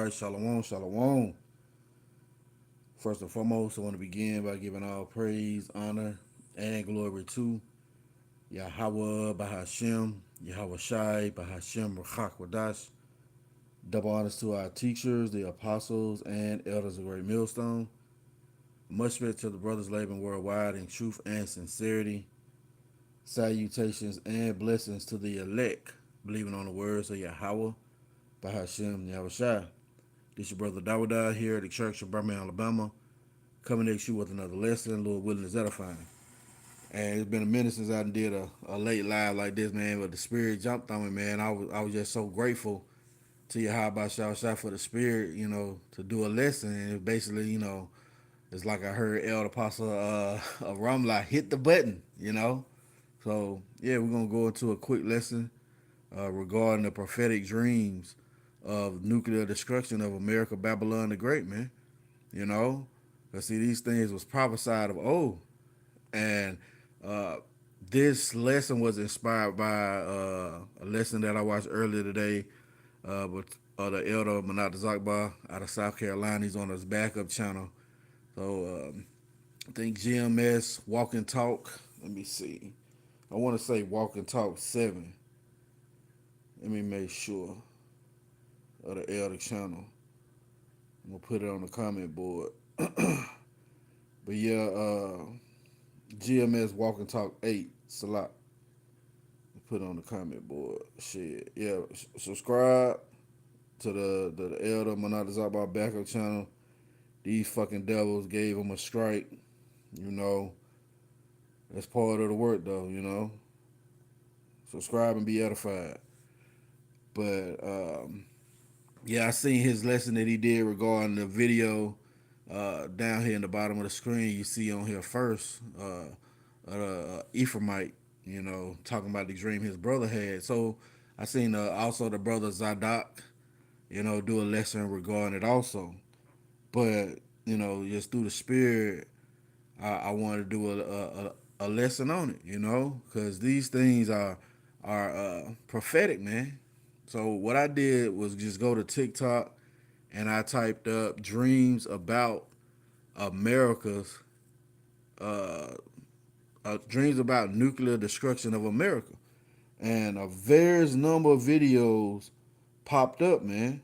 right, shalom, shalom. First and foremost, I want to begin by giving all praise, honor, and glory to Yahawah, bahasham, Yahawashi, bahasham, Rawchaa Qadash. Double honors to our teachers, the apostles, and elders of Great Millstone. Much respect to the brothers laboring worldwide in truth and sincerity. Salutations and blessings to the elect, believing on the words of Yahawah, bahasham, Yahawashi. This your brother Dawada here at the Church of Birmingham, Alabama, coming at you with another lesson. Lord willing is edifying. And it's been a minute since I did a late live like this, man. But the spirit jumped on me, man. I was just so grateful to Yahawashi for the spirit, to do a lesson. And it basically, it's like I heard El Apostle Ramla hit the button. So yeah, we're gonna go into a quick lesson regarding the prophetic dreams of nuclear destruction of America, Babylon the Great, man. You know, because see, these things was prophesied of old, and uh, this lesson was inspired by a lesson that I watched earlier today with the elder Manat Zakba out of South Carolina. He's on his backup channel. So I think GMS Walk and Talk. Let me see. I want to say Walk and Talk 7. Let me make sure of the elder channel. I'm gonna put it on the comment board. But yeah, GMS Walk and Talk 8 Salat. Put it on the comment board. Shit. Yeah, subscribe to the Elder Manat Zabba backup channel. These fucking devils gave him a strike. You know, that's part of the work though. Subscribe and be edified. But yeah, I seen his lesson that he did regarding the video down here in the bottom of the screen. You see on here first, Ephraimite, talking about the dream his brother had. So I seen also the brother Zadok, do a lesson regarding it also. But just through the spirit, I wanted to do a lesson on it, because these things are prophetic, man. So what I did was just go to TikTok and I typed up dreams about America's dreams about nuclear destruction of America, and a various number of videos popped up, man.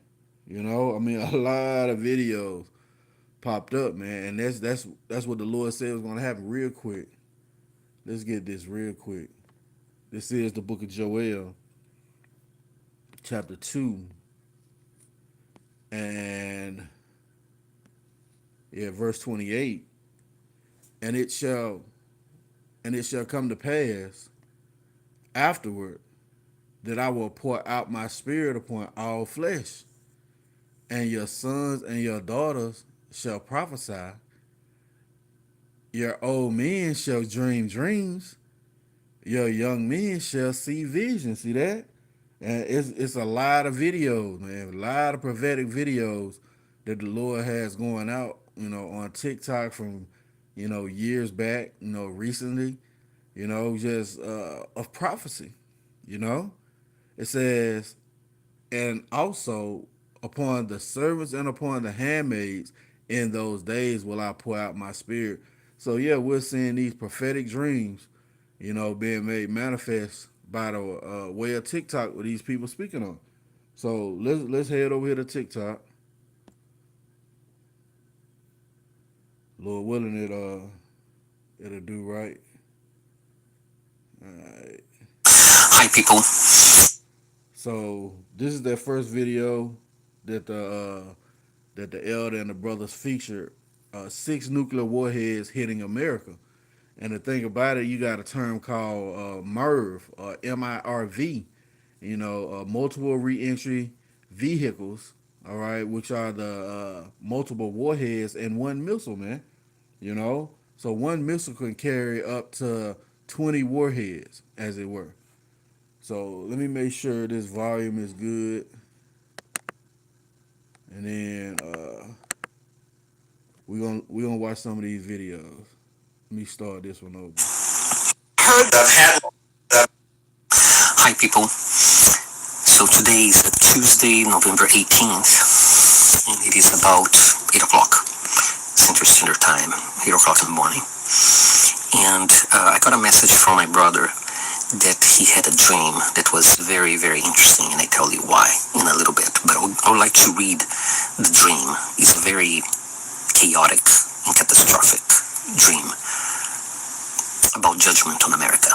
I mean, a lot of videos popped up, man, and that's what the Lord said was going to happen real quick. Let's get this real quick. This is the book of Joel, chapter 2, and yeah, verse 28. And it shall come to pass afterward that I will pour out my spirit upon all flesh, and your sons and your daughters shall prophesy. Your old men shall dream dreams. Your young men shall see visions. See that? And it's a lot of videos, man. A lot of prophetic videos that the Lord has going out, on TikTok from, years back, recently, just of prophecy. You know, it says, and also upon the servants and upon the handmaids in those days will I pour out my spirit. So yeah, we're seeing these prophetic dreams, being made manifest by the way of TikTok with these people speaking on. So let's head over here to TikTok. Lord willing, it'll do right. All right. Hi, people. So this is their first video that the elder and the brothers featured. 6 nuclear warheads hitting America. And the thing about it, you got a term called MIRV, MIRV, multiple reentry vehicles, all right, which are the multiple warheads in one missile, man. So one missile can carry up to 20 warheads, as it were. So let me make sure this volume is good. And then we're gonna watch some of these videos. Let me start this one over. Heard that had. Hi, people. So today is Tuesday, November 18th. and it is about 8 o'clock Central Standard Time, 8 o'clock in the morning. And I got a message from my brother that he had a dream that was very, very interesting, and I tell you why in a little bit. But I would like to read the dream. It's a very chaotic and catastrophic dream about judgment on America.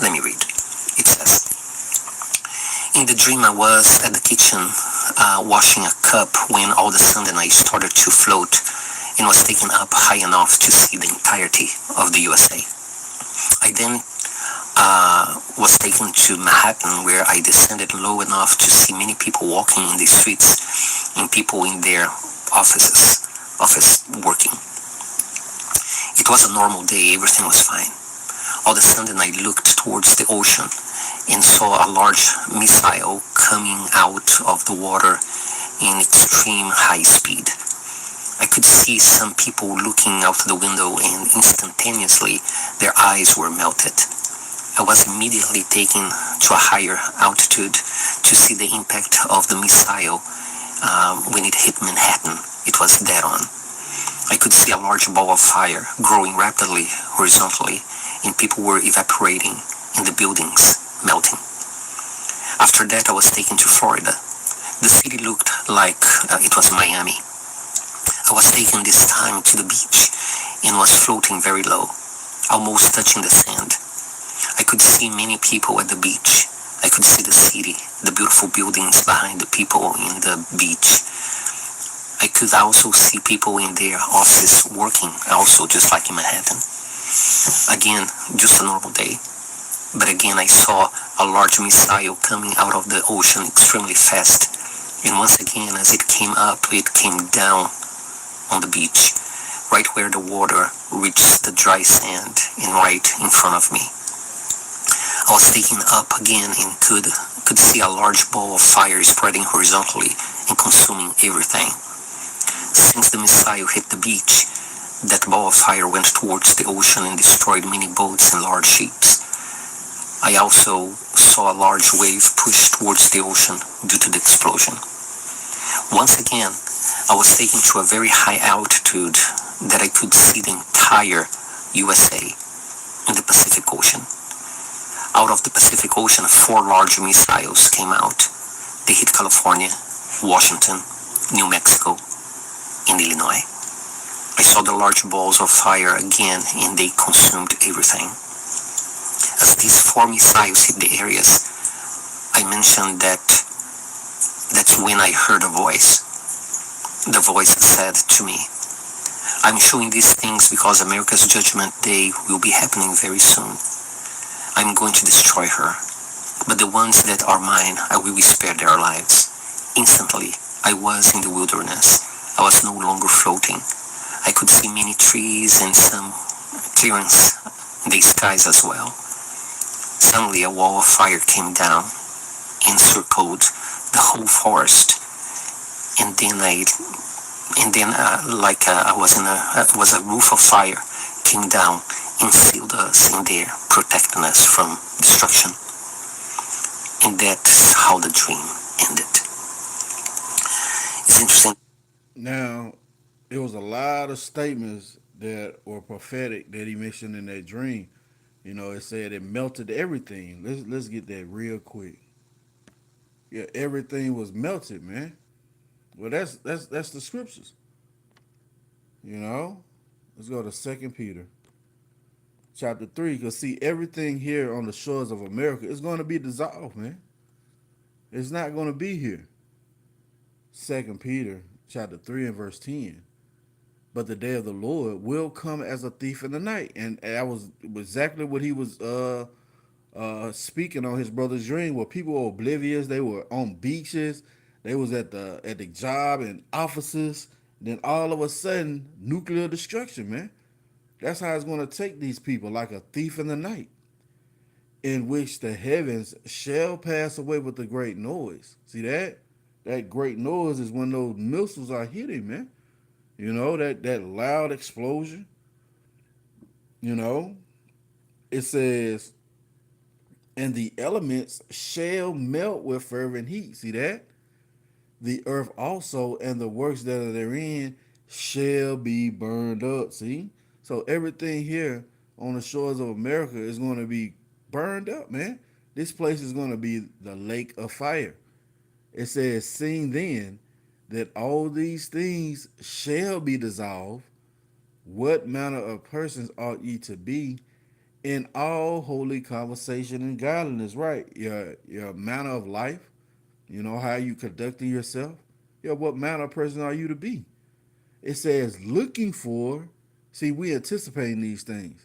Let me read. It says, in the dream I was at the kitchen washing a cup when all of a sudden I started to float and was taken up high enough to see the entirety of the USA. I then was taken to Manhattan, where I descended low enough to see many people walking in the streets and people in their office working. It was a normal day, everything was fine. All of a sudden I looked towards the ocean and saw a large missile coming out of the water in extreme high speed. I could see some people looking out the window, and instantaneously their eyes were melted. I was immediately taken to a higher altitude to see the impact of the missile when it hit Manhattan. It was dead on. I could see a large ball of fire growing rapidly horizontally, and people were evaporating in the buildings, melting. After that, I was taken to Florida. The city looked like it was Miami. I was taken this time to the beach and was floating very low, almost touching the sand. I could see many people at the beach. I could see the city, the beautiful buildings behind the people in the beach. I could also see people in their offices working, also just like in Manhattan. Again, just a normal day. But again, I saw a large missile coming out of the ocean extremely fast. And once again, as it came up, it came down on the beach, right where the water reached the dry sand and right in front of me. I was taken up again and could see a large ball of fire spreading horizontally and consuming everything. Since the missile hit the beach, that ball of fire went towards the ocean and destroyed many boats and large ships. I also saw a large wave push towards the ocean due to the explosion. Once again, I was taken to a very high altitude that I could see the entire USA in the Pacific Ocean. Out of the Pacific Ocean, 4 large missiles came out. They hit California, Washington, New Mexico, and Illinois. I saw the large balls of fire again, and they consumed everything. As these 4 missiles hit the areas, I mentioned that's when I heard a voice. The voice said to me, I'm showing these things because America's Judgment Day will be happening very soon. I'm going to destroy her, but the ones that are mine, I will spare their lives. Instantly, I was in the wilderness. I was no longer floating. I could see many trees and some clearance in the skies as well. Suddenly, a wall of fire came down, encircled the whole forest, and then a roof of fire came down and sealed us in there, protecting us from destruction. And that's how the dream ended. It's interesting. Now, it was a lot of statements that were prophetic that he mentioned in that dream. You know, it said it melted everything. Let's get that real quick. Yeah, everything was melted, man. Well, that's the scriptures. You know, let's go to Second Peter, chapter 3. Because see, everything here on the shores of America is going to be dissolved, man. It's not going to be here. Second Peter, chapter 3 and verse 10. But the day of the Lord will come as a thief in the night, and that was exactly what he was speaking on his brother's dream, where people were oblivious. They were on beaches. They was at the job and offices. Then all of a sudden, nuclear destruction, man. That's how it's going to take these people, like a thief in the night, in which the heavens shall pass away with a great noise. See that? That great noise is when those missiles are hitting, man. You know, that loud explosion. You know, it says, and the elements shall melt with fervent heat. See that? the earth also and the works that are therein shall be burned up. See? So everything here on the shores of America is going to be burned up, man. This place is going to be the lake of fire. It says, seeing then that all these things shall be dissolved, what manner of persons ought ye to be in all holy conversation and godliness, right? Your manner of life, how you conducting yourself. What manner of person are you to be? It says looking for, see, we anticipating these things,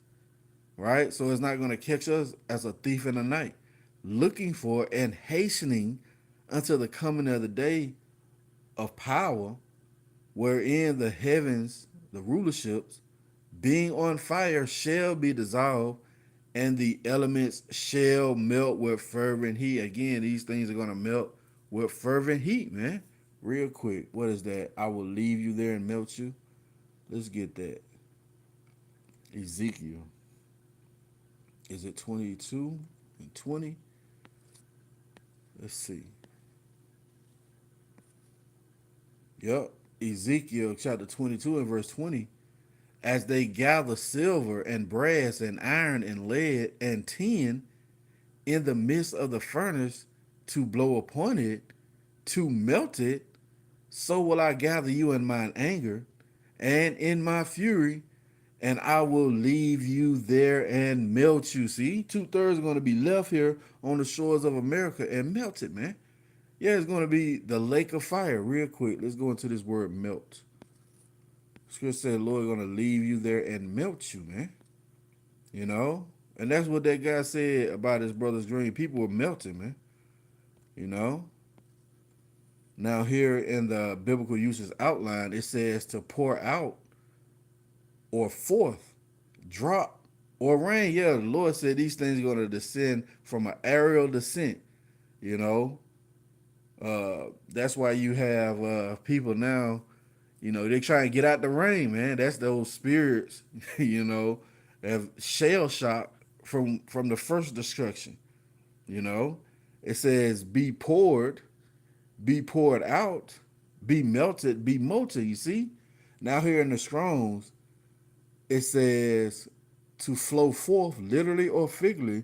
right? So it's not going to catch us as a thief in the night. Looking for and hastening until the coming of the day of power, wherein the heavens, the rulerships, being on fire, shall be dissolved, and the elements shall melt with fervent heat. Again, these things are going to melt with fervent heat, man. Real quick, what is that? I will leave you there and melt you. Let's get that. Ezekiel. Is it 22 and 20? Let's see. Yep. Ezekiel chapter 22 and verse 20. As they gather silver and brass and iron and lead and tin in the midst of the furnace to blow upon it, to melt it, so will I gather you in mine anger and in my fury, and I will leave you there and melt you. See, 2/3 are going to be left here on the shores of America and melted, man. Yeah, it's going to be the lake of fire. Real quick, let's go into this word melt. Scripture said, the Lord is going to leave you there and melt you, man. And that's what that guy said about his brother's dream. People were melting, man. You know? Now, here in the biblical uses outline, it says to pour out or forth, drop, or rain. Yeah, the Lord said these things are going to descend from an aerial descent, you know. That's why you have people now, they try and get out the rain, man. That's those spirits, have shell shock from the first destruction, you know. It says be poured out, be melted, be molten, you see? Now here in the Strongs, it says to flow forth, literally or figuratively,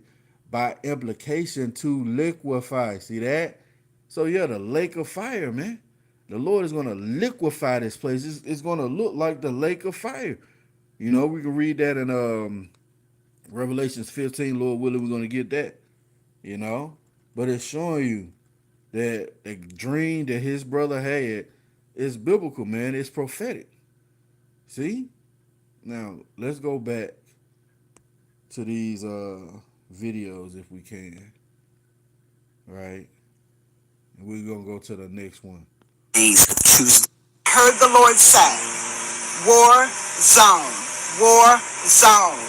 by implication to liquefy. See that? So yeah, the lake of fire, man. The Lord is going to liquefy this place. It's going to look like the lake of fire. We can read that in Revelations 15, Lord willing, we're going to get that, But it's showing you that the dream that his brother had is biblical, man. It's prophetic. See? Now, let's go back to these videos if we can. Right? And we're going to go to the next one. Heard the Lord say, war zone, war zone.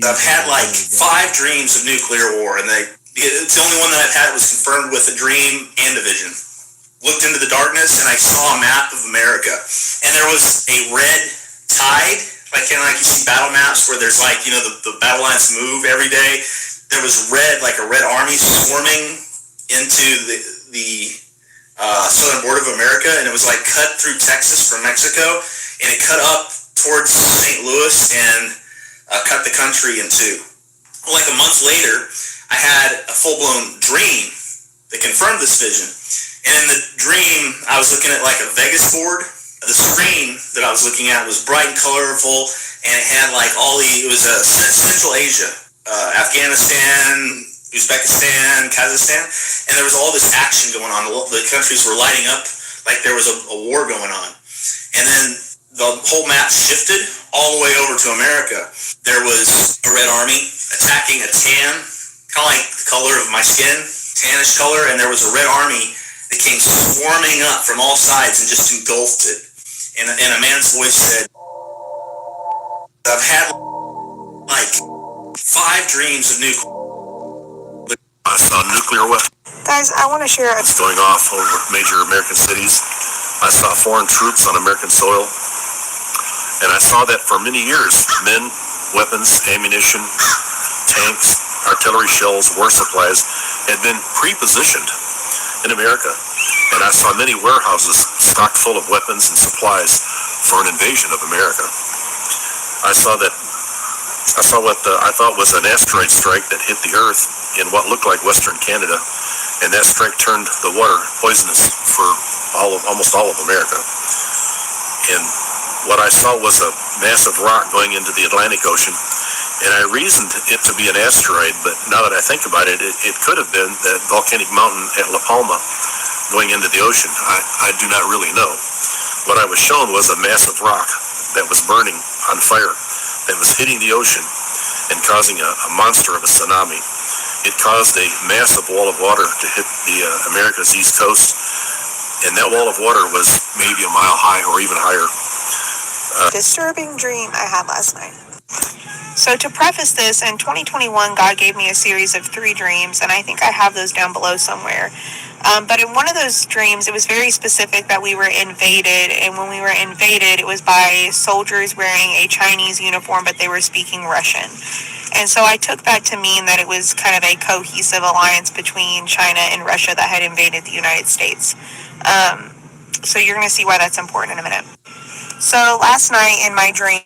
I've had like 5 dreams of nuclear war, and it's the only one that I've had was confirmed with a dream and a vision. Looked into the darkness, and I saw a map of America, and there was a red tide, like you see battle maps where there's the battle lines move every day. There was like a red army swarming into the southern border of America, and it was like cut through Texas from Mexico, and it cut up towards St. Louis and cut the country in two. Like a month later, I had a full-blown dream that confirmed this vision. And in the dream, I was looking at like a Vegas board. The screen that I was looking at was bright and colorful, and it had like it was Central Asia, Afghanistan, Uzbekistan, Kazakhstan, and there was all this action going on. The countries were lighting up like there was a war going on. And then the whole map shifted all the way over to America. There was a red army attacking a tan, kind of like the color of my skin, tannish color, and there was a red army that came swarming up from all sides and just engulfed it. And a man's voice said, I've had like 5 dreams of nuclear. I saw nuclear weapons. Guys, I want to share it's going off over major American cities. I saw foreign troops on American soil. And I saw that for many years, men, weapons, ammunition, tanks, artillery shells, war supplies had been pre-positioned in America. and I saw many warehouses stocked full of weapons and supplies for an invasion of America. I saw what I thought was an asteroid strike that hit the Earth in what looked like Western Canada, and that strike turned the water poisonous for almost all of America. And what I saw was a massive rock going into the Atlantic Ocean, and I reasoned it to be an asteroid, but now that I think about it, it could have been that volcanic mountain at La Palma going into the ocean. I do not really know. What I was shown was a massive rock that was burning on fire, that was hitting the ocean and causing a monster of a tsunami. It caused a massive wall of water to hit the America's east coast, and that wall of water was maybe a mile high or even higher. Disturbing dream I had last night. So to preface this, in 2021, God gave me a series of 3 dreams, and I think I have those down below somewhere. But in one of those dreams, it was very specific that we were invaded, and when we were invaded, it was by soldiers wearing a Chinese uniform, but they were speaking Russian. And so I took that to mean that it was kind of a cohesive alliance between China and Russia that had invaded the United States. So you're going to see why that's important in a minute. So last night in my dream,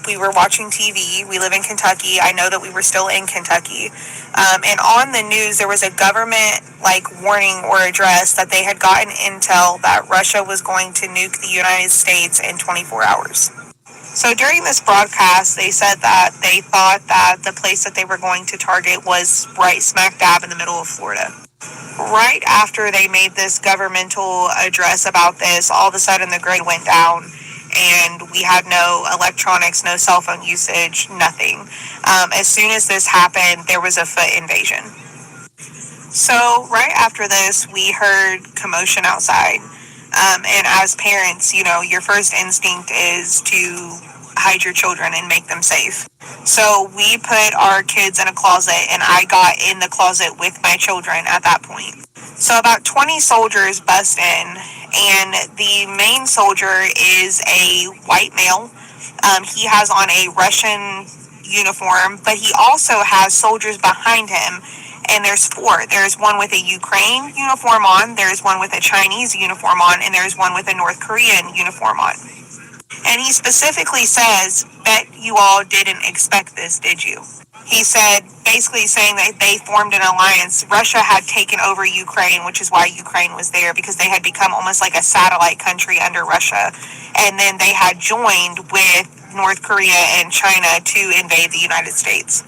we were watching TV. We live in Kentucky. I know that we were still in Kentucky. And on the news, there was a government warning or address that they had gotten intel that Russia was going to nuke the United States in 24 hours. So during this broadcast, they said that they thought that the place that they were going to target was right smack dab in the middle of Florida. Right after they made this governmental address about this, all of a sudden the grid went down and we had no electronics, no cell phone usage, nothing. As soon as this happened, there was a foot invasion. So right after this, we heard commotion outside. And as parents, your first instinct is to hide your children and make them safe. So we put our kids in a closet, and I got in the closet with my children at that point. So about 20 soldiers bust in, and the main soldier is a white male. He has on a Russian uniform, but he also has soldiers behind him. And there's 4. There's one with a Ukraine uniform on, there's one with a Chinese uniform on, and there's one with a North Korean uniform on. And he specifically says, bet you all didn't expect this, did you? He said, basically saying that they formed an alliance. Russia had taken over Ukraine, which is why Ukraine was there, because they had become almost like a satellite country under Russia. And then they had joined with North Korea and China to invade the United States.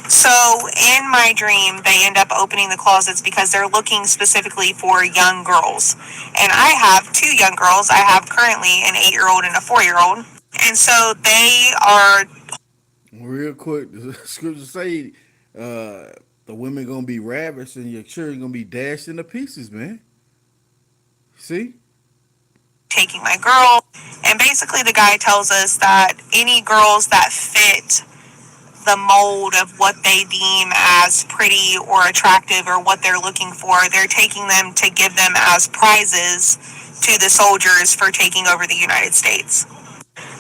So in my dream, they end up opening the closets because they're looking specifically for young girls. And I have 2 young girls. I have currently an 8-year-old and a 4-year-old. And so they are... Real quick, the scriptures say the women going to be ravished and your children going to be dashed into pieces, man. See? Taking my girl. And basically the guy tells us that any girls that fit the mold of what they deem as pretty or attractive or what they're looking for, they're taking them to give them as prizes to the soldiers for taking over the United States.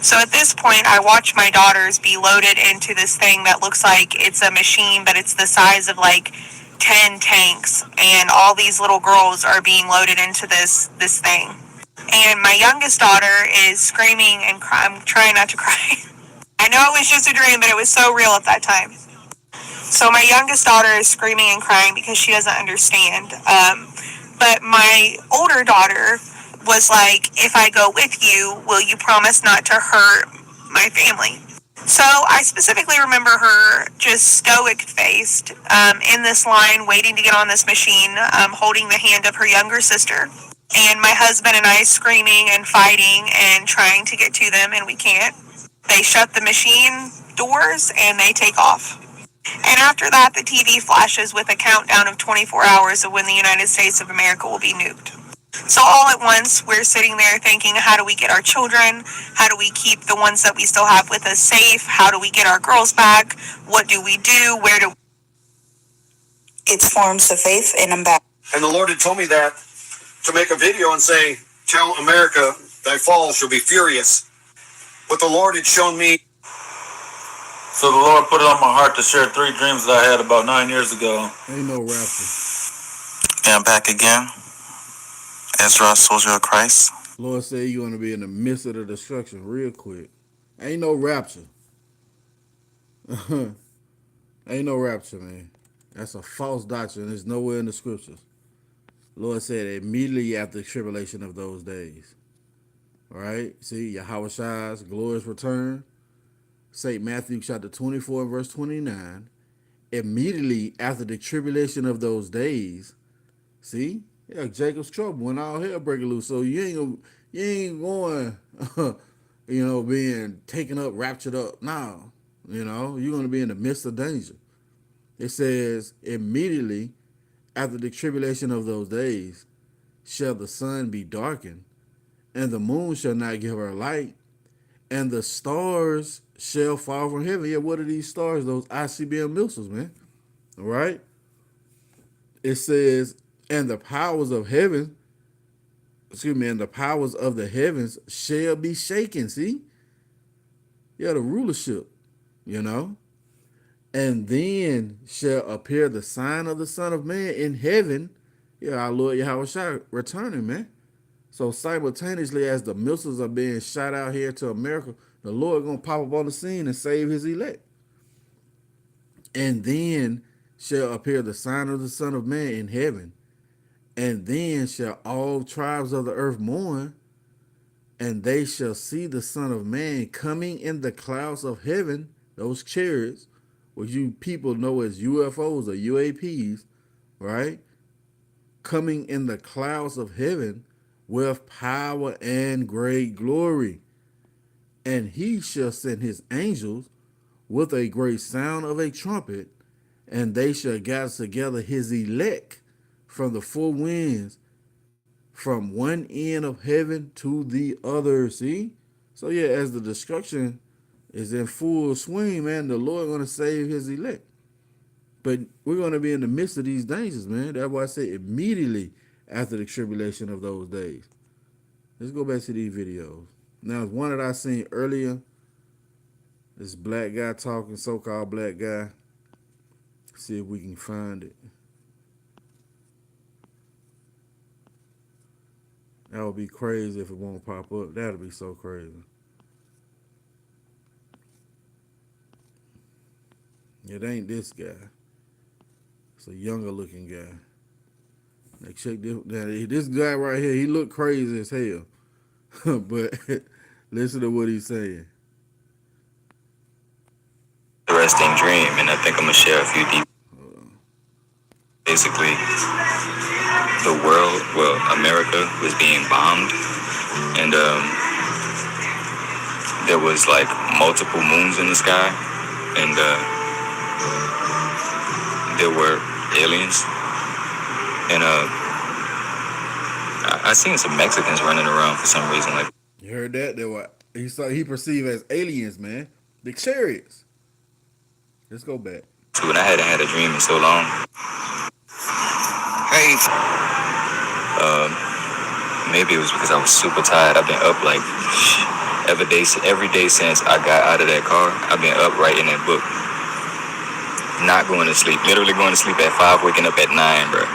So at this point, I watch my daughters be loaded into this thing that looks like it's a machine, but it's the size of 10 tanks, and all these little girls are being loaded into this thing. And my youngest daughter is screaming and I'm trying not to cry. I know it was just a dream, but it was so real at that time. So my youngest daughter is screaming and crying because she doesn't understand. But my older daughter was like, if I go with you, will you promise not to hurt my family? So I specifically remember her just stoic-faced in this line, waiting to get on this machine, holding the hand of her younger sister. And my husband and I screaming and fighting and trying to get to them, and we can't. They shut the machine doors and they take off. And after that, the TV flashes with a countdown of 24 hours of when the United States of America will be nuked. So all at once, we're sitting there thinking, how do we get our children? How do we keep the ones that we still have with us safe? How do we get our girls back? What do we do? Where do... It's forms of faith, and I'm back. And the Lord had told me that to make a video and say, tell America, thy fall shall be furious. But the Lord had shown me. So the Lord put it on my heart to share 3 dreams that I had about 9 years ago. Ain't no rapture. And I'm back again. Ezra, soldier of Christ. Lord said you're going to be in the midst of the destruction real quick. Ain't no rapture. Ain't no rapture, man. That's a false doctrine. There's nowhere in the scriptures. Lord said immediately after the tribulation of those days. All right? See, Yahawashi's glorious return. St. Matthew chapter 24 and verse 29. Immediately after the tribulation of those days. See? Yeah, Jacob's trouble when all hell breaking loose. So you ain't going, being taken up, raptured up. No. You're going to be in the midst of danger. It says, immediately after the tribulation of those days shall the sun be darkened, and the moon shall not give her light, and the stars shall fall from heaven. Yeah, what are these stars? Those ICBM missiles, man. All right? It says, and the powers of heaven, and the powers of the heavens shall be shaken. See? Yeah, the rulership, And then shall appear the sign of the Son of Man in heaven. Yeah, our Lord Yahawashi returning, man. So simultaneously as the missiles are being shot out here to America, the Lord gonna pop up on the scene and save his elect. And then shall appear the sign of the Son of Man in heaven. And then shall all tribes of the earth mourn, and they shall see the Son of Man coming in the clouds of heaven, those chariots, which you people know as UFOs or UAPs, right? Coming in the clouds of heaven with power and great glory. And he shall send his angels with a great sound of a trumpet, and they shall gather together his elect from the four winds, from one end of heaven to the other. See? So yeah, as the destruction is in full swing, man, the Lord gonna save his elect. But we're gonna be in the midst of these dangers, man. That's why I say immediately after the tribulation of those days. Let's go back to these videos. Now, one that I seen earlier, this black guy talking, so-called black guy. See if we can find it. That would be crazy if it won't pop up. That would be so crazy. It ain't this guy. It's a younger looking guy. Now check this. Now, this guy right here, he look crazy as hell. But listen to what he's saying. Interesting dream, and I think I'm gonna share a few details. Basically, the world, America was being bombed, and there was like multiple moons in the sky, and there were aliens, and I seen some Mexicans running around for some reason. Like, you heard that? They were he perceived as aliens, man. The chariots. Let's go back. when I hadn't had a dream in so long. Hey. Maybe it was because I was super tired. I've been up like every day since I got out of that car. I've been up writing that book. Not going to sleep. Literally going to sleep at 5, waking up at 9, bro.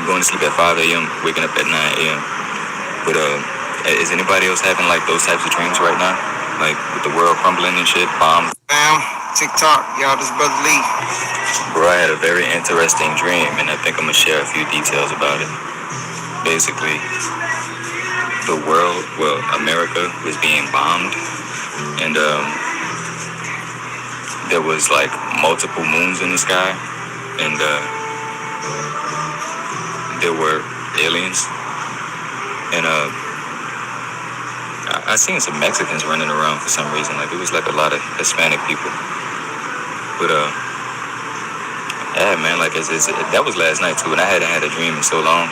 Going to sleep at 5 a.m., waking up at 9 a.m. But is anybody else having like those types of dreams right now? Like with the world crumbling and shit, bombs? TikTok, y'all, this Brother Lee. Bro, I had a very interesting dream, and I think I'm gonna share a few details about it. Basically, the world, America was being bombed, and there was like multiple moons in the sky, and there were aliens, and I seen some Mexicans running around for some reason. Like it was like a lot of Hispanic people, but yeah, man, like that was last night too, and I hadn't had a dream in so long.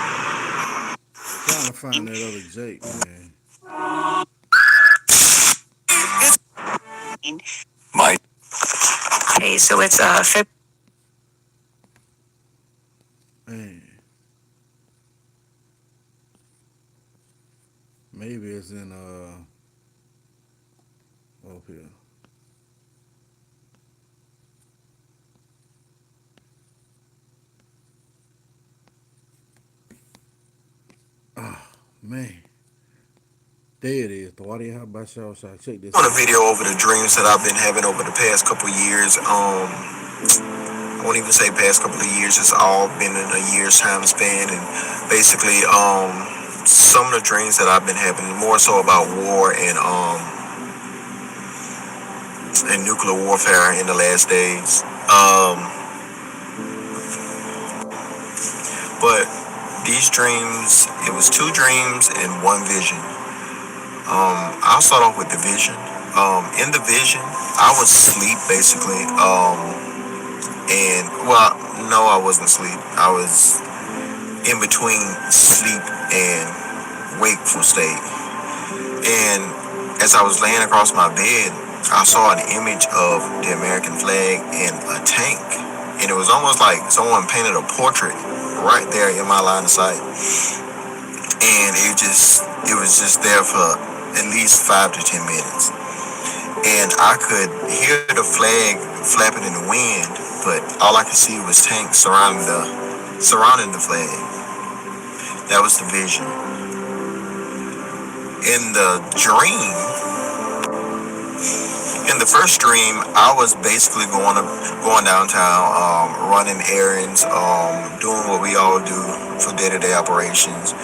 Trying to find that other Jake, man. Mike. Okay, so it's Man. Maybe it's in up here. man. There it is. Yahawashi. Check this On a out. video over the dreams that I've been having over the past couple of years. I won't even say past couple of years. It's all been in a year's time span, and basically, some of the dreams that I've been having more so about war and nuclear warfare in the last days. But these dreams, it was two dreams and one vision. I'll start off with the vision. In the vision, I was asleep basically. And well, no, I wasn't asleep. I was in between sleep and wakeful state. And as I was laying across my bed, I saw an image of the American flag and a tank. And it was almost like someone painted a portrait right there in my line of sight. And it was just there for at least 5 to 10 minutes. And I could hear the flag flapping in the wind, but all I could see was tanks surrounding the flag. That was the vision. In the dream, in the first dream, I was basically going downtown, running errands, doing what we all do for day-to-day operations.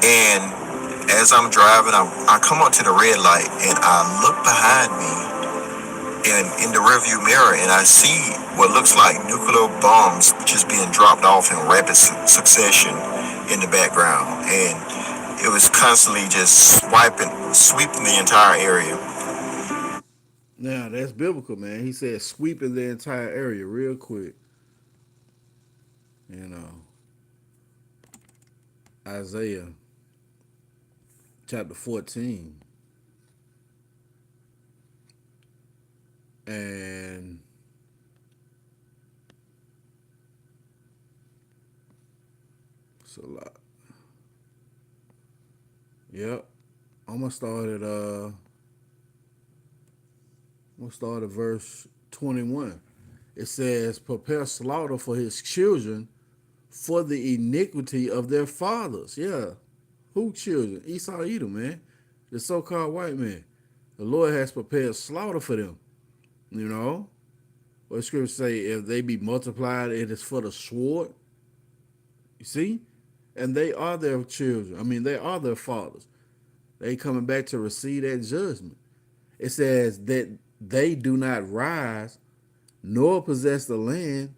And as I'm driving, I come up to the red light and I look behind me and in the rearview mirror, and I see what looks like nuclear bombs just being dropped off in rapid succession in the background. And it was constantly just sweeping the entire area. Now that's biblical, man. He said sweeping the entire area real quick. You know, Isaiah chapter 14. And it's a lot. Yep. I'm gonna start at verse 21. It says, prepare slaughter for his children for the iniquity of their fathers. Yeah. Who children? Esau, Edom, man. The so-called white man. The Lord has prepared slaughter for them. You know? What the scriptures say, if they be multiplied, it is for the sword. You see? And they are their children. I mean, they are their fathers. They coming back to receive that judgment. It says that they do not rise, nor possess the land,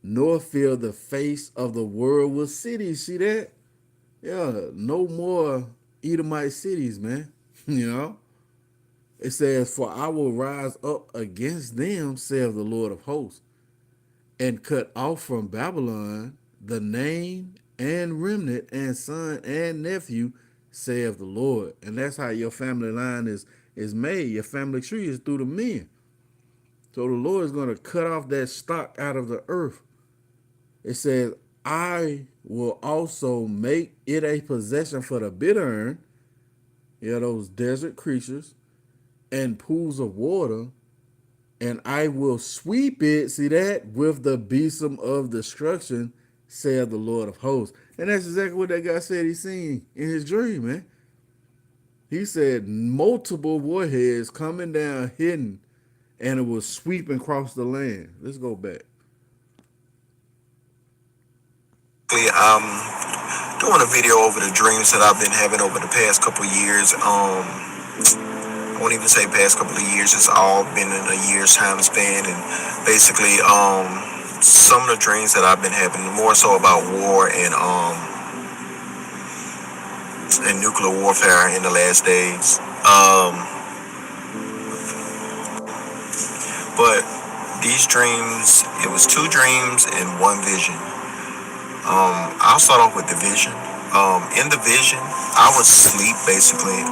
nor fill the face of the world with cities. See that? Yeah, no more Edomite cities, man. You know? It says, for I will rise up against them, saith the Lord of hosts, and cut off from Babylon the name and remnant and son and nephew, saith the Lord. And that's how your family line is made. Your family tree is through the men. So the Lord is going to cut off that stock out of the earth. It says, I will also make it a possession for the bittern, yeah, those desert creatures, and pools of water, and I will sweep it, see that, with the besom of destruction, saith the Lord of hosts. And that's exactly what that guy said he seen in his dream, man. He said multiple warheads coming down hidden, and it was sweeping across the land. Let's go back. I'm doing a video over the dreams that I've been having over the past couple of years. I won't even say past couple of years. It's all been in a year's time span, and basically, some of the dreams that I've been having more so about war and nuclear warfare in the last days. But these dreams, it was two dreams and one vision. I'll start off with the vision. In the vision, I was asleep basically.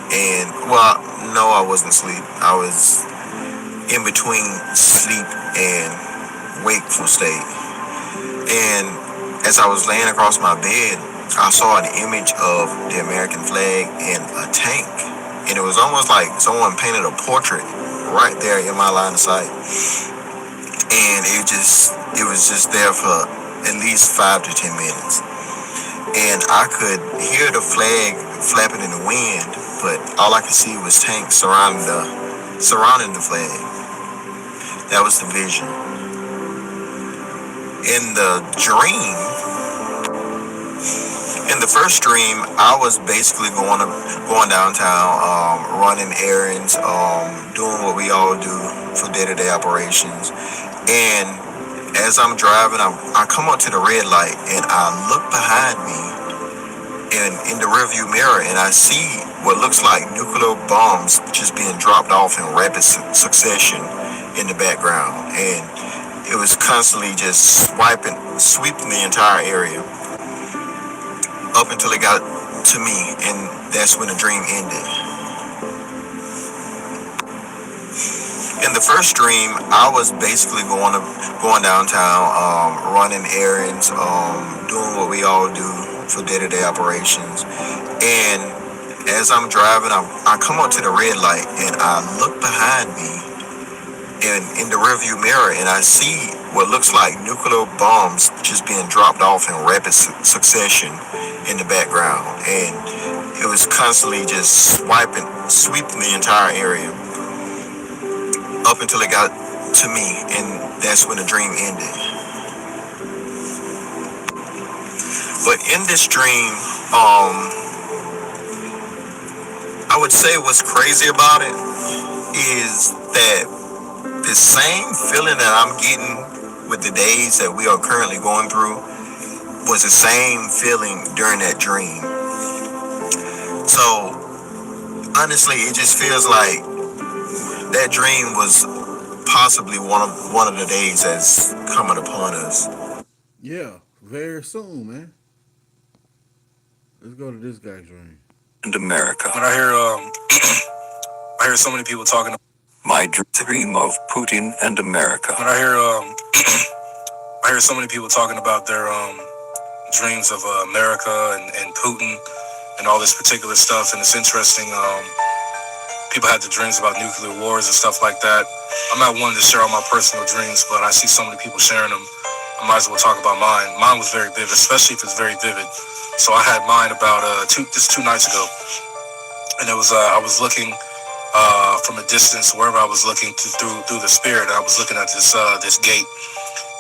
And well, no, I wasn't asleep. I was in between sleep and wakeful state. And as I was laying across my bed, I saw an image of the American flag and a tank. And it was almost like someone painted a portrait right there in my line of sight. And it was just there for at least 5 to 10 minutes. and I could hear the flag flapping in the wind, but all I could see was tanks surrounding the flag. That was the vision. In the dream, in the first dream, I was basically going downtown, running errands, doing what we all do for day-to-day operations. And as I'm driving, I come up to the red light, and I look behind me in the rearview mirror, and I see what looks like nuclear bombs just being dropped off in rapid succession in the background. And it was constantly just sweeping the entire area up until it got to me, and that's when the dream ended. In the first dream, I was basically going downtown, running errands, doing what we all do for day-to-day operations. And as I'm driving, I come up to the red light, and I look behind me in the rearview mirror, and I see what looks like nuclear bombs just being dropped off in rapid succession in the background. And it was constantly just sweeping the entire area up until it got to me, and that's when the dream ended. But in this dream, I would say what's crazy about it is that the same feeling that I'm getting with the days that we are currently going through was the same feeling during that dream. So honestly, it just feels like that dream was possibly one of the days that's coming upon us. Yeah, very soon, man. Let's go to this guy's dream. And America. When I hear so many people talking. My dream of Putin and America. When I hear so many people talking about their dreams of America and Putin and all this particular stuff, and it's interesting. People had the dreams about nuclear wars and stuff like that. I'm not one to share all my personal dreams, but I see so many people sharing them. I might as well talk about mine. Mine was very vivid, especially if it's very vivid. So I had mine about two nights ago, and it was I was looking from a distance, wherever I was looking through the spirit. I was looking at this gate,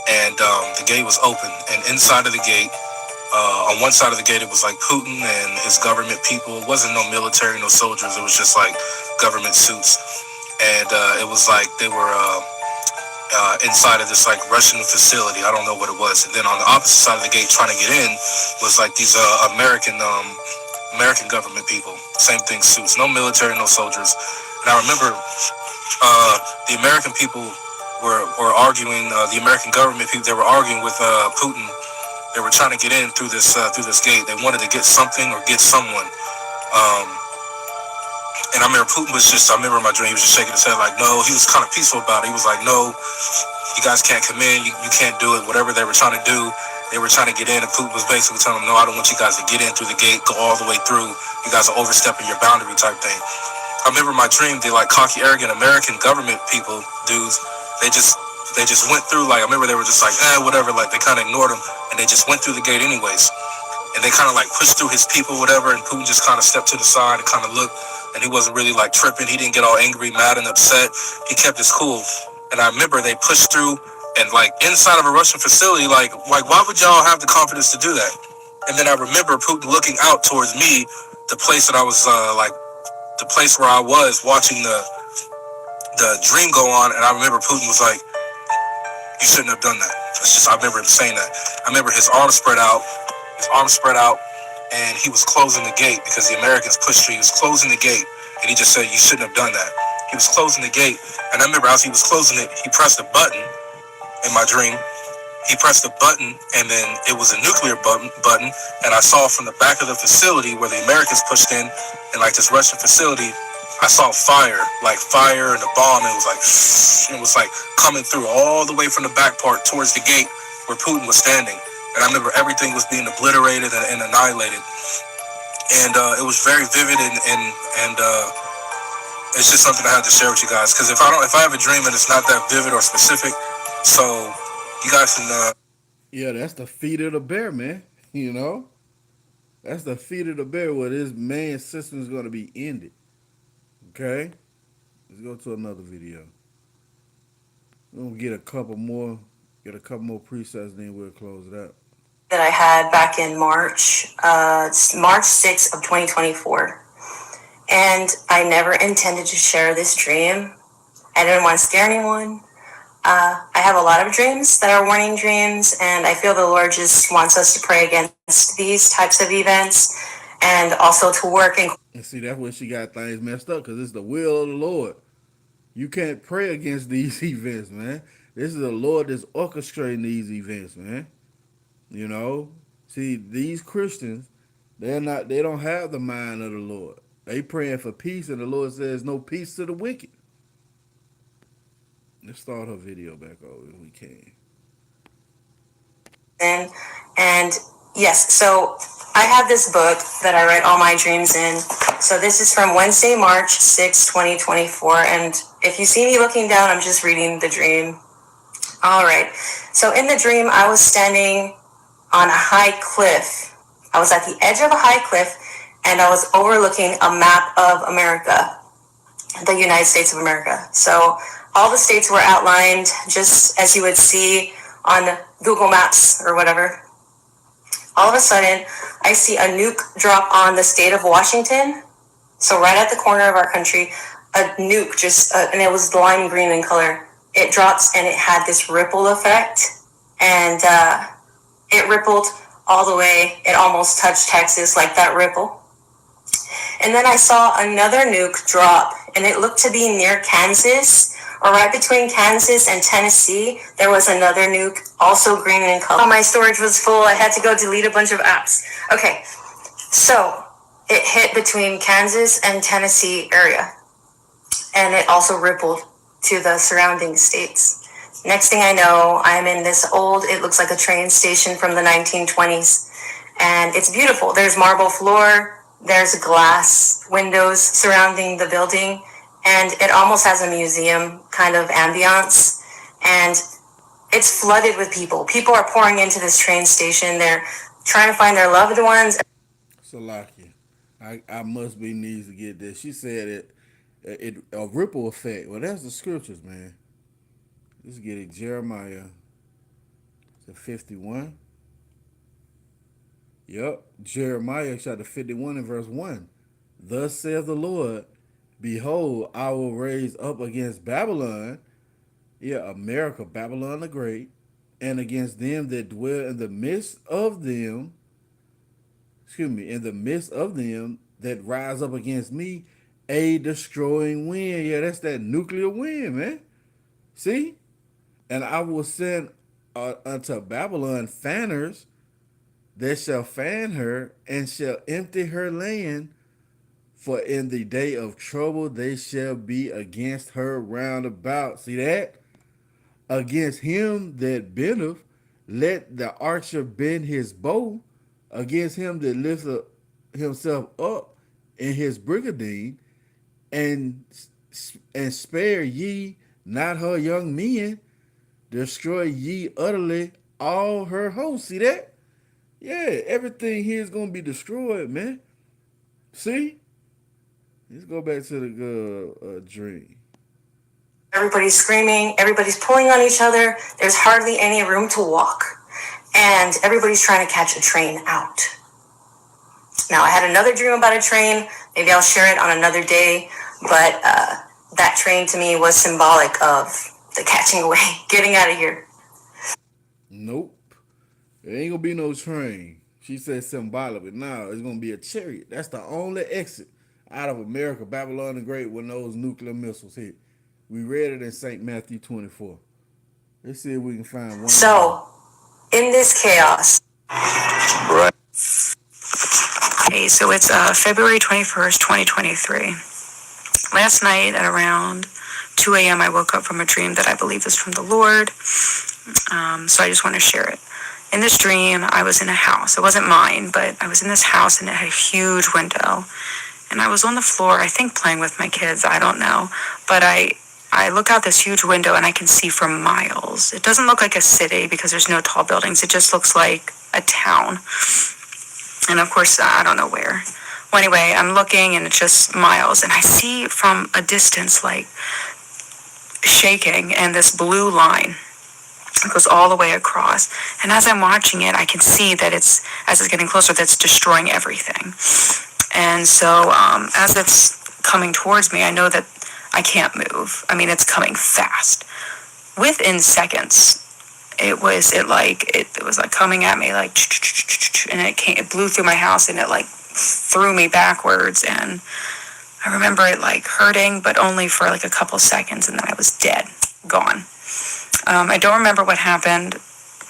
and the gate was open, and inside of the gate, on one side of the gate, it was like Putin and his government people. It wasn't no military, no soldiers. It was just like government suits, and it was like they were inside of this like Russian facility. I don't know what it was. And then on the opposite side of the gate, trying to get in, was like these American government people. Same thing, suits. No military, no soldiers. And I remember the American people were arguing. The American government people, they were arguing with Putin. They were trying to get in through this gate. They wanted to get something or get someone. And I remember Putin was just, I remember in my dream, he was just shaking his head like, no. He was kind of peaceful about it. He was like, no, you guys can't come in. You can't do it. Whatever they were trying to do, they were trying to get in. And Putin was basically telling them, no, I don't want you guys to get in through the gate, go all the way through. You guys are overstepping your boundary type thing. I remember in my dream, the like cocky, arrogant American government people, dudes, they just went through, like, I remember they were just like, whatever, like they kind of ignored him, and they just went through the gate anyways. And they kind of like pushed through his people, whatever, and Putin just kind of stepped to the side and kind of looked, and he wasn't really like tripping. He didn't get all angry, mad, and upset. He kept his cool. And I remember they pushed through, and like inside of a Russian facility, like why would y'all have the confidence to do that? And then I remember Putin looking out towards me, the place that I was the place where I was watching the dream go on, and I remember Putin was like, you shouldn't have done that. It's just, I remember him saying that. I remember his arms spread out, and he was closing the gate because the Americans pushed through. He was closing the gate, and he just said, you shouldn't have done that. He was closing the gate, and I remember as he was closing it, he pressed a button in my dream. He pressed the button, and then it was a nuclear button, and I saw from the back of the facility where the Americans pushed in like this Russian facility, I saw fire and the bomb, and it was like coming through all the way from the back part towards the gate where Putin was standing. And I remember everything was being obliterated and annihilated. And it was very vivid, and it's just something I had to share with you guys. Because if I have a dream and it's not that vivid or specific, so you guys can. Yeah, that's the feet of the bear, man. You know, That's the feet of the bear where this man system is going to be ended. Okay? Let's go to another video. We're going to get a couple more presets, then we'll close it out. That I had back in March, March 6th of 2024. And I never intended to share this dream. I didn't want to scare anyone. I have a lot of dreams that are warning dreams, and I feel the Lord just wants us to pray against these types of events and also to work in. And see, that's when she got things messed up, because it's the will of the Lord. You can't pray against these events, man. This is the Lord that's orchestrating these events, man. You know? See, these Christians, they don't have the mind of the Lord. They praying for peace, and the Lord says no peace to the wicked. Let's start her video back over if we can. And yes, so I have this book that I write all my dreams in. So this is from Wednesday, March 6, 2024. And if you see me looking down, I'm just reading the dream. All right. So in the dream, I was standing on a high cliff. I was at the edge of a high cliff, and I was overlooking a map of America, the United States of America. So all the states were outlined just as you would see on Google Maps or whatever. All of a sudden, I see a nuke drop on the state of Washington. So right at the corner of our country, a nuke and it was lime green in color. It drops and it had this ripple effect, and it rippled all the way. It almost touched Texas, like that ripple. And then I saw another nuke drop, and it looked to be near Kansas, or right between Kansas and Tennessee. There was another nuke, also green in color. My storage was full. I had to go delete a bunch of apps. Okay, so it hit between Kansas and Tennessee area, and it also rippled to the surrounding states. Next thing I know, I'm in this old, it looks like a train station from the 1920s, and it's beautiful. There's marble floor, there's glass windows surrounding the building, and it almost has a museum kind of ambiance, and it's flooded with people. People are pouring into this train station. They're trying to find their loved ones. Salakia, I must be needs to get this. She said it a ripple effect. Well, that's the scriptures, man. Let's get it. Jeremiah 51. Yep. Jeremiah chapter 51 and verse 1. Thus saith the Lord, behold, I will raise up against Babylon, America, Babylon the Great, and against them that dwell in the midst of them, in the midst of them that rise up against me, a destroying wind. Yeah, that's that nuclear wind, man. See? And I will send unto Babylon fanners that shall fan her and shall empty her land, for in the day of trouble they shall be against her round about. See that? Against him that bendeth, let the archer bend his bow. Against him that lifts himself up in his brigandine, and spare ye not her young men, destroy ye utterly all her hosts. See that? Yeah, everything here is going to be destroyed, man. See? Let's go back to the dream. Everybody's screaming. Everybody's pulling on each other. There's hardly any room to walk. And everybody's trying to catch a train out. Now, I had another dream about a train. Maybe I'll share it on another day. But that train to me was symbolic of the catching away, getting out of here. Nope. There ain't going to be no train. She said symbolic, but now it's going to be a chariot. That's the only exit out of America, Babylon the Great, when those nuclear missiles hit. We read it in St. Matthew 24. Let's see if we can find one. So, in this chaos. Right. Okay, so it's February 21st, 2023. Last night at around 2 a.m. I woke up from a dream that I believe is from the Lord. So I just want to share it. In this dream, I was in a house. It wasn't mine, but I was in this house and it had a huge window. And I was on the floor, I think playing with my kids, I don't know. But I look out this huge window and I can see for miles. It doesn't look like a city because there's no tall buildings. It just looks like a town. And of course, I don't know where. Well, anyway, I'm looking and it's just miles, and I see from a distance like shaking, and this blue line goes all the way across. And as I'm watching it, I can see that as it's getting closer, that's destroying everything. And so as it's coming towards me, I know that I can't move. I mean, it's coming fast. Within seconds, it was like coming at me like, and it blew through my house, and it like threw me backwards. And I remember it like hurting, but only for like a couple seconds, and then I was dead, gone. I don't remember what happened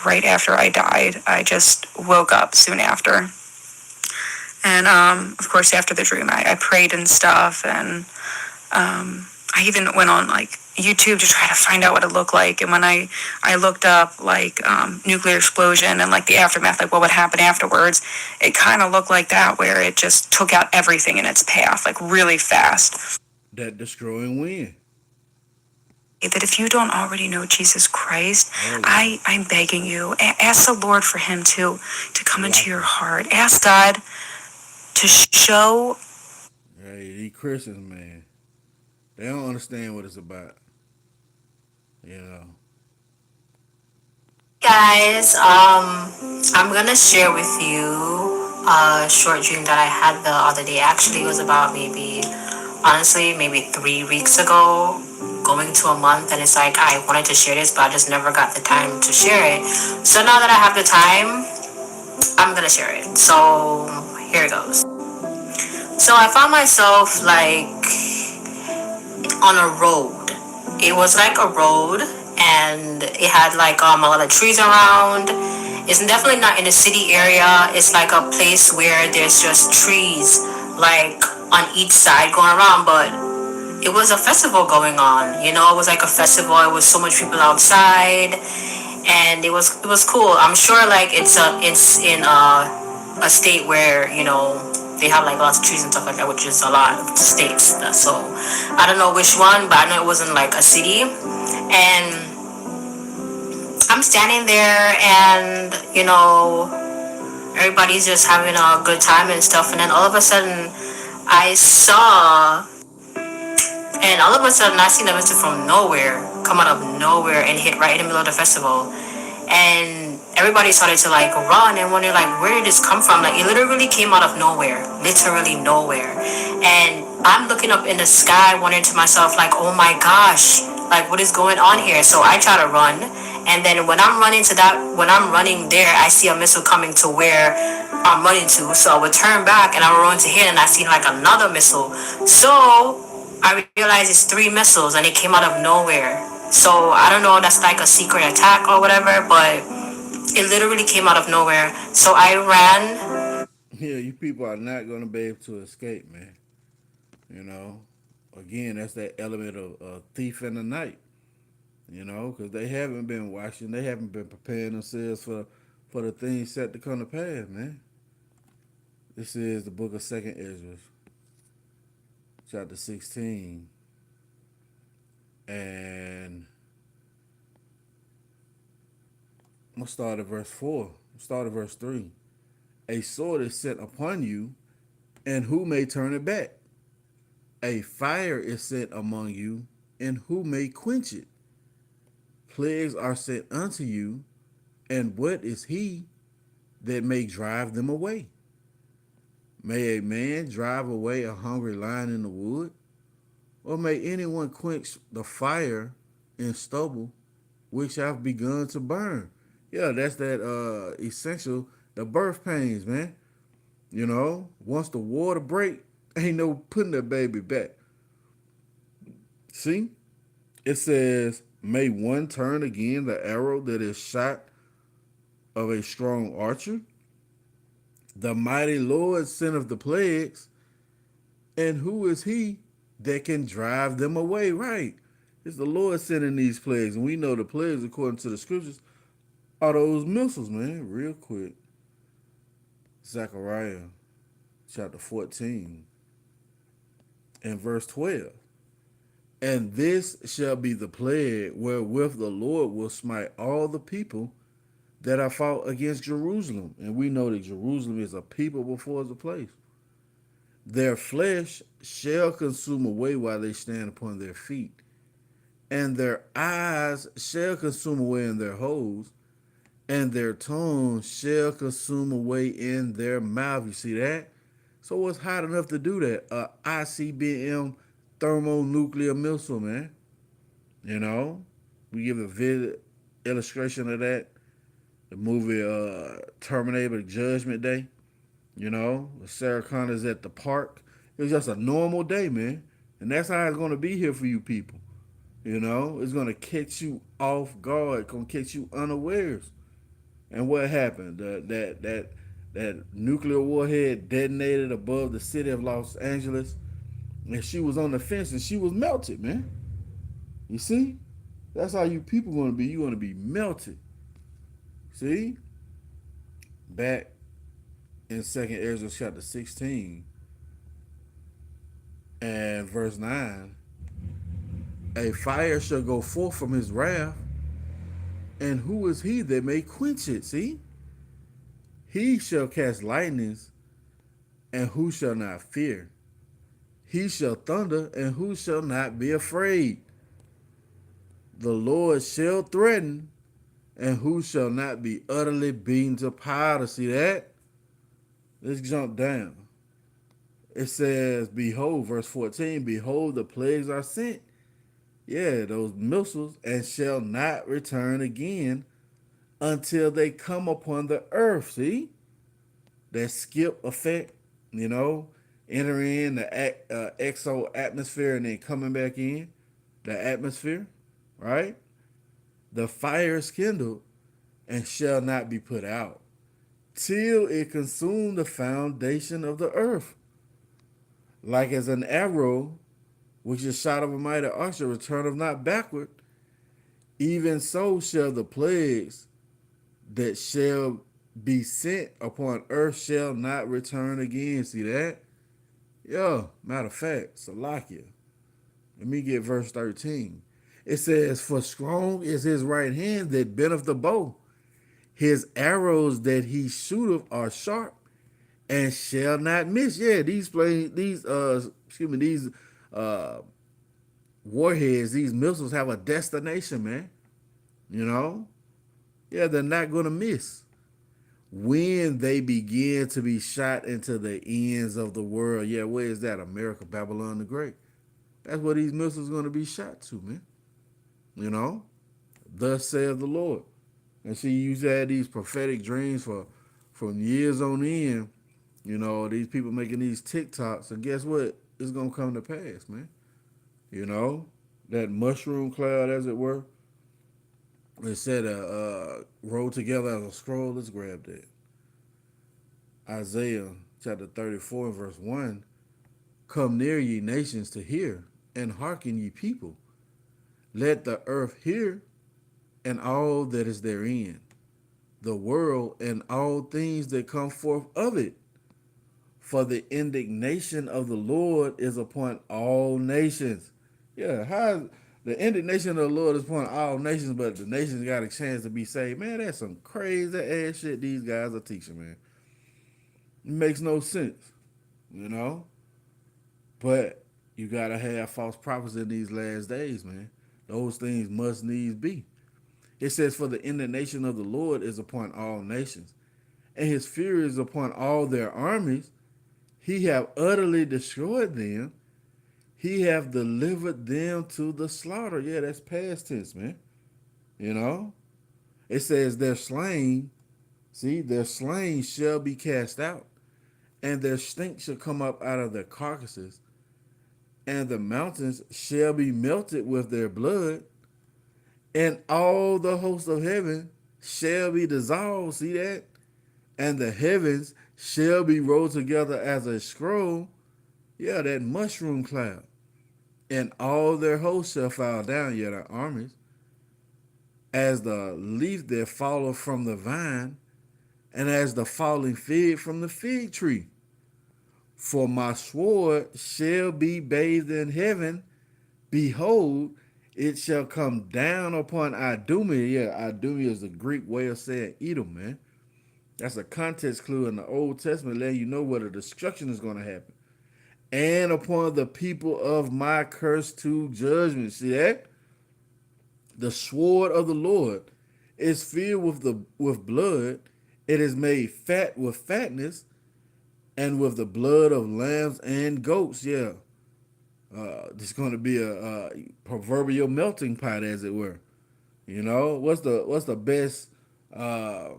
right after I died. I just woke up soon after. And of course, after the dream, I prayed and stuff, and I even went on like YouTube to try to find out what it looked like. And when I looked up like nuclear explosion and like the aftermath, like what would happen afterwards, it kind of looked like that, where it just took out everything in its path, like really fast. That destroying wind. That if you don't already know Jesus Christ, I'm begging you, ask the Lord for him to come into your heart. Ask God to show. Hey, these Christians, man, they don't understand what it's about. You know. Guys, I'm gonna share with you a short dream that I had the other day. Actually, it was about maybe 3 weeks ago, going to a month, and it's like I wanted to share this, but I just never got the time to share it. So now that I have the time, I'm gonna share it. So here it goes. So I found myself like on a road. It was like a road, and it had like a lot of trees around. It's definitely not in a city area. It's like a place where there's just trees like on each side going around, but it was a festival going on. You know, it was like a festival. It was so much people outside, and it was cool. I'm sure like it's in a state where they have like lots of trees and stuff like that, which is a lot of states. So I don't know which one, but I know it wasn't like a city. And I'm standing there, and everybody's just having a good time and stuff. And then all of a sudden, I saw, and all of a sudden, I seen a missile from nowhere come out of nowhere and hit right in the middle of the festival. And everybody started to like run and wonder like, where did this come from? Like, it literally came out of nowhere, literally nowhere. And I'm looking up in the sky, wondering to myself like, oh my gosh, like what is going on here? So I try to run, and then when I'm running there, I see a missile coming to where I'm running to. So I would turn back and I would run to here, and I see like another missile. So I realized it's 3 missiles, and it came out of nowhere. So I don't know, that's like a secret attack or whatever, but it literally came out of nowhere. So I ran. Yeah, you people are not going to be able to escape, man. You know, again, that's that element of thief in the night. You know, because they haven't been watching, they haven't been preparing themselves for the things set to come to pass, man. This is the book of Second Ezra, chapter 16, and I'm gonna start at verse 4. Start at verse 3. A sword is set upon you, and who may turn it back? A fire is set among you, and who may quench it? Plagues are sent unto you, and what is he that may drive them away? May a man drive away a hungry lion in the wood? Or may anyone quench the fire in stubble which have begun to burn? Yeah, that's that essential, the birth pains, man. You know, once the water break, ain't no putting that baby back. See? It says, may one turn again the arrow that is shot of a strong archer? The mighty Lord sendeth the plagues, and who is he that can drive them away? Right. It's the Lord sending these plagues. And we know the plagues, according to the scriptures, are those missiles, man. Real quick. Zechariah chapter 14 and verse 12. And this shall be the plague wherewith the Lord will smite all the people that are fought against Jerusalem. And we know that Jerusalem is a people before it's a place. Their flesh shall consume away while they stand upon their feet, and their eyes shall consume away in their holes, and their tongue shall consume away in their mouth. You see that? So what's hot enough to do that? A ICBM thermonuclear missile, man. You know, we give a vivid illustration of that. The movie Terminator Judgment Day. You know, Sarah Connor's at the park. It was just a normal day, man. And that's how it's going to be here for you people. You know, it's going to catch you off guard. It's going to catch you unawares. And what happened? That nuclear warhead detonated above the city of Los Angeles. And she was on the fence and she was melted, man. You see? That's how you people going to be. You're going to be melted. See? Back in 2nd Ezra chapter 16 and verse 9, a fire shall go forth from his wrath, and who is he that may quench it? See? He shall cast lightnings, and who shall not fear? He shall thunder, and who shall not be afraid? The Lord shall threaten, and who shall not be utterly beaten to powder? See that? Let's jump down. It says, behold, verse 14, behold, the plagues are sent. Yeah, those missiles, and shall not return again until they come upon the earth. See? That skip effect, you know, entering the exo atmosphere and then coming back in the atmosphere, right? The fire is kindled and shall not be put out till it consume the foundation of the earth. Like as an arrow, which is shot of a mighty archer, returneth not backward, even so shall the plagues that shall be sent upon earth shall not return again. See that? Yeah, matter of fact, Salakia. Let me get verse 13. It says, for strong is his right hand that bendeth the bow. His arrows that he shooteth are sharp and shall not miss. Yeah, these warheads, these missiles have a destination, man. You know? Yeah, they're not gonna miss. When they begin to be shot into the ends of the world. Yeah, where is that? America, Babylon the Great. That's where these missiles are going to be shot to, man. You know? Thus saith the Lord. And see, you had these prophetic dreams from years on end. You know, these people making these TikToks. And guess what? It's going to come to pass, man. You know? That mushroom cloud, as it were. It said rolled together as a scroll. Let's grab that. Isaiah chapter 34 verse 1. Come near, ye nations, to hear, and hearken, ye people. Let the earth hear, and all that is therein, the world and all things that come forth of it. For the indignation of the Lord is upon all nations. Yeah, how the indignation of the Lord is upon all nations, but the nations got a chance to be saved. Man, that's some crazy ass shit these guys are teaching, man. It makes no sense, you know? But you got to have false prophets in these last days, man. Those things must needs be. It says, for the indignation of the Lord is upon all nations, and his fury is upon all their armies. He have utterly destroyed them. He have delivered them to the slaughter. Yeah, that's past tense, man. You know? It says their slain, see, their slain shall be cast out, and their stink shall come up out of their carcasses, and the mountains shall be melted with their blood, and all the hosts of heaven shall be dissolved. See that? And the heavens shall be rolled together as a scroll. Yeah, that mushroom cloud. And all their hosts shall fall down, yeah, their armies, as the leaf that falleth from the vine, and as the falling fig from the fig tree. For my sword shall be bathed in heaven. Behold, It shall come down upon Idumea. Yeah, Idumea is the Greek way of saying Edom, man. That's a context clue in the Old Testament letting you know where the destruction is going to happen. And upon the people of my curse to judgment. See that? The sword of the Lord is filled with blood. It is made fat with fatness, and with the blood of lambs and goats. Yeah, it's going to be a proverbial melting pot, as it were. You know, what's the best uh,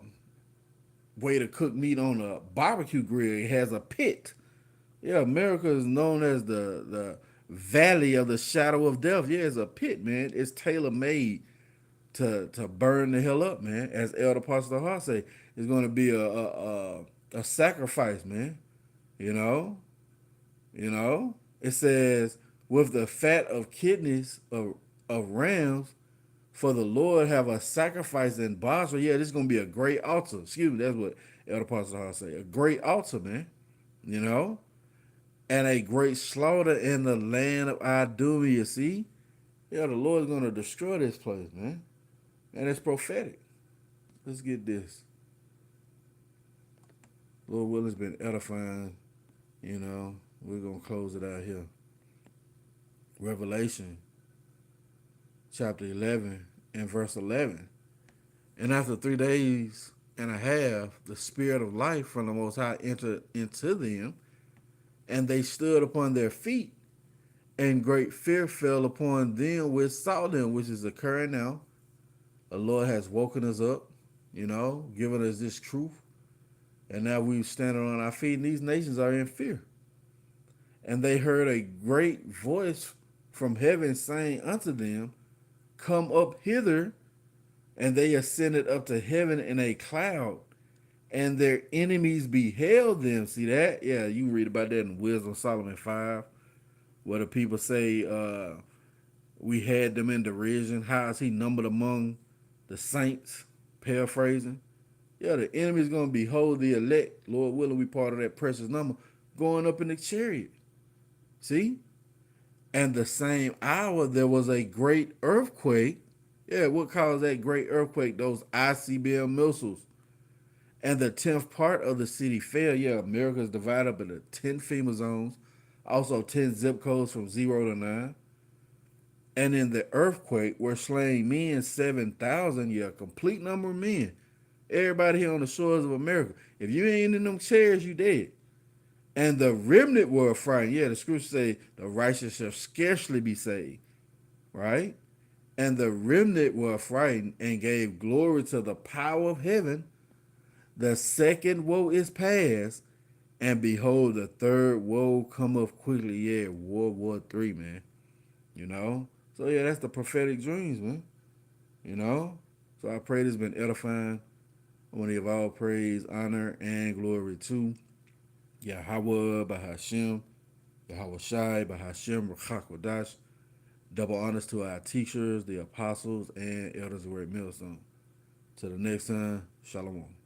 way to cook meat on a barbecue grill? It has a pit. Yeah, America is known as the valley of the shadow of death. Yeah, it's a pit, man. It's tailor made to burn the hell up, man. As Elder Pastor Hart say, it's going to be a sacrifice, man. You know, it says with the fat of kidneys of rams, for the Lord have a sacrifice in Basra. Yeah, this is gonna be a great altar. Excuse me, that's what Elder Pastor Hall say. A great altar, man. You know, and a great slaughter in the land of Idumea. See, yeah, the Lord's gonna destroy this place, man, and it's prophetic. Let's get this. Lord Will has been edifying. You know, we're gonna close it out here. Revelation chapter 11 and verse 11. And after 3 days and a half, the spirit of life from the Most High entered into them, and they stood upon their feet, and great fear fell upon them which saw them, which is occurring now. The Lord has woken us up, you know, given us this truth, and now we're standing on our feet, and these nations are in fear. And they heard a great voice from heaven saying unto them, Come up hither. And they ascended up to heaven in a cloud, and their enemies beheld them. See that? Yeah, you read about that in Wisdom of Solomon 5, where the people say, we had them in derision. How is he numbered among the saints? Paraphrasing. Yeah, the enemy's going to behold the elect. Lord willing, we part of that precious number, going up in the chariot. See? And the same hour, there was a great earthquake. Yeah, what caused that great earthquake? Those ICBM missiles. And the 10th part of the city fell. Yeah, America is divided up into 10 FEMA zones, also 10 zip codes from 0 to 9. And in the earthquake were slain men 7,000. Yeah, complete number of men. Everybody here on the shores of America. If you ain't in them chairs, you dead. And the remnant were frightened. Yeah, the scriptures say the righteous shall scarcely be saved. Right? And the remnant were frightened and gave glory to the power of heaven. The second woe is past, and behold, the third woe cometh quickly. Yeah, World War III, man. You know? So, yeah, that's the prophetic dreams, man. You know? So, I pray this has been edifying. I want to give all praise, honor, and glory to Yahawah, bahasham, Yahawashi, bahasham, Rawchaa Qadash. Double honors to our teachers, the apostles, and elders of Great Millstone. Till the next time, Shalom.